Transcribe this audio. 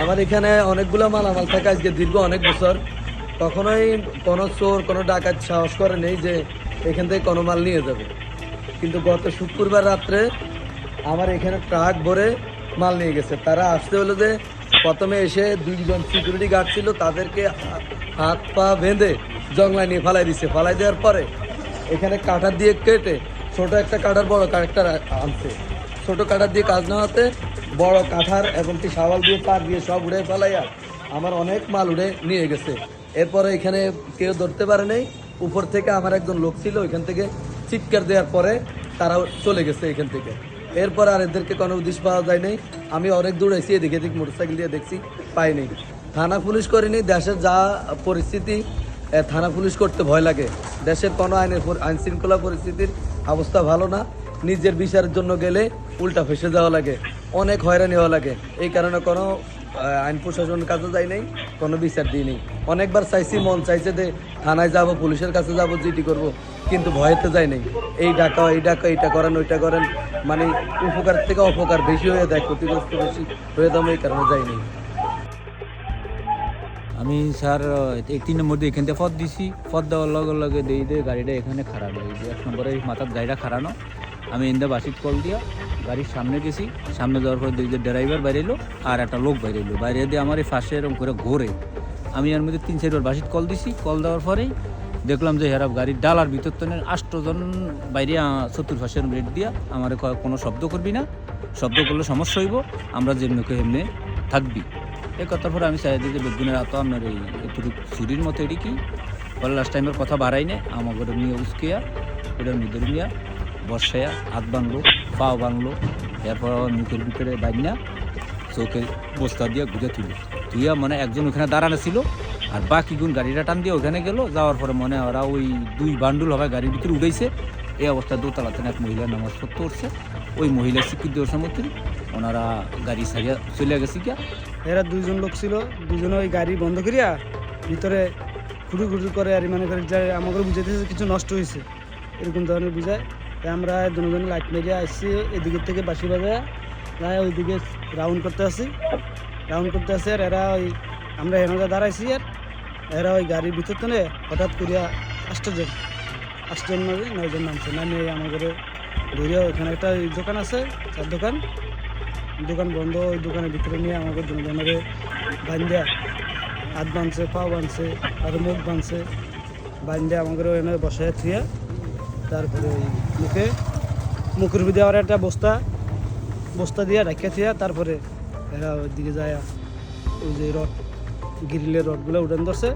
আমার এখানে অনেকগুলো মালামাল থাকে আজকে দীর্ঘ অনেক বছর। কখনোই কোনো চোর কোনো ডাকাত সাহস করে নেই যে এখান থেকে কোনো মাল নিয়ে যাবে। কিন্তু গত শুক্রবার রাত্রে আমার এখানে ট্রাক ভরে মাল নিয়ে গেছে। তারা আসতে হলো যে প্রথমে এসে দুইজন সিকিউরিটি গার্ড ছিল, তাদেরকে হাত পা বেঁধে জংলায় নিয়ে ফালাই দিচ্ছে। ফালাই দেওয়ার পরে এখানে কাটার দিয়ে কেটে ছোট একটা কাটার বড় কাটার আনছে। ছোট কাটার দিয়ে কাজ না হতে বড় কাঠার এবং কি শাওয়াল দিয়ে পার দিয়ে সব উড়ে ফেলাইয়া আমার অনেক মাল উড়ে নিয়ে গেছে। এরপরে এখানে কেউ ধরতে পারে নাই। উপর থেকে আমার একজন লোক ছিল, ওইখান থেকে চিৎকার দেওয়ার পরে তারা চলে গেছে এখান থেকে। এরপর আর এদেরকে কোনো উদ্দেশ্য পাওয়া যায় নাই। আমি অনেক দূরেছি, এদিকে এদিক মোটরসাইকেল দিয়ে দেখছি, পাইনি। থানা পুলিশ করিনি। দেশের যা পরিস্থিতি, থানা পুলিশ করতে ভয় লাগে। দেশের কোনো আইন শৃঙ্খলা পরিস্থিতির অবস্থা ভালো না। নিজের বিচারের জন্য গেলে উল্টা ফেসে যাওয়া লাগে, অনেক হয়রানি হওয়া লাগে। এই কারণে কোনো আইন প্রশাসনের কাছে যাই নাই, কোনো বিচার দিই নেই। অনেকবার চাইছি, মন চাইছে যে থানায় যাব, পুলিশের কাছে যাব, জিডি করব, কিন্তু ভয়েতে যাই নাই। এই ডাকা এইটা করেন ওইটা করেন, মানে উপকার থেকে অপকার বেশি হয়ে যায়, ক্ষতিগ্রস্ত বেশি হয়ে যাবে, এই কারণে যাই নাই। আমি স্যার 3 নম্বর দিয়ে এখান থেকে পথ দিছি। পথ দেওয়ার লগে লগে দিয়ে গাড়িটা এখানে খারাপ হয়ে গেছে। 1 নম্বরে মাথার গাড়িটা খারানো। আমি এনদা বাসিত কল দিয়া গাড়ির সামনে গেছি। সামনে যাওয়ার পরে দেখি যে ড্রাইভার বাইরে এলো আর একটা লোক বাইরে এলো। বাইরে দিয়ে আমার এই ফাঁসে এরকম করে ঘোরে। আমি এর মধ্যে 3-4 বার বাসিত কল দিছি। কল দেওয়ার পরেই দেখলাম যে হেরাব গাড়ির ডালার ভিতর তো 8 জন বাইরে চতুর্পাশের রেট দিয়া আমার কোনো শব্দ করবি না, শব্দ করলে সমস্যা হইব, আমরা যেমনি এমনি থাকবি। এই কথার পরে আমি চাই দিই যে বেগুনের আতো আপনার এই একটু চুরির মতো এটি কি বলে লাস্ট টাইমের কথা বাড়াই নেই। আমাকে নিয়ে উস্কিয়া এটার মধ্যে নিয়ে বর্ষায়া হাত বাংলো, পাও বাংলো, এরপর মুখের ভিতরে বান্না চোখে বস্তা দিয়ে গুজে তুইয়া মানে একজন ওখানে দাঁড়ানো ছিল আর বাকি গুণ গাড়িটা টান দিয়ে ওখানে গেল। যাওয়ার পরে মনে ওরা ওই 2 বান্ডুল হবে গাড়ির ভিতরে উঠেছে। এই অবস্থায় দোতলাতে এক মহিলার নামাজ পড়তে উঠছে। ওই মহিলা স্বীকৃতি ওর সম্মুখীন ওনারা গাড়ি সারিয়া চলে গেছে গিয়া। এরা 2 জন লোক ছিল, 2 জন ওই গাড়ি বন্ধ করিয়া ভিতরে খুঁড়ি করে আর মনে করে যে আমাকে বুঝাইতেছে কিছু নষ্ট হয়েছে, এরকম ধরনের বুঝায়। তাই আমরা দুজনে লাইট মেরিয়ে আসছি এদিকের থেকে বাসি বাজে ওইদিকে রাউন্ড করতে আসি আর এরা ওই আমরা হেনজা দাঁড়াইছি আর এরা ওই গাড়ির ভিতর থেকে হঠাৎ করিয়া 8 জন 9 জন নামছে। নামে আমাদের ধরিয়া ওখানে একটা দোকান আছে, চার দোকান বন্ধ। ওই দোকানের ভিতরে নিয়ে আমাকে দুজনের বান্ধা হাত বাঁধছে, পা বাঁধছে আর মুখ বাঁধছে। বান্ধে আমাদের ওখানে বসায় থুয়া তারপরে ওই মুখের ভিতরে আর একটা বস্তা দিয়ে রাখিয়া থুয়া তারপরে এরা ওই দিকে যায় ওই যে গ্রিলের রডগুলো উঠান ধরছে।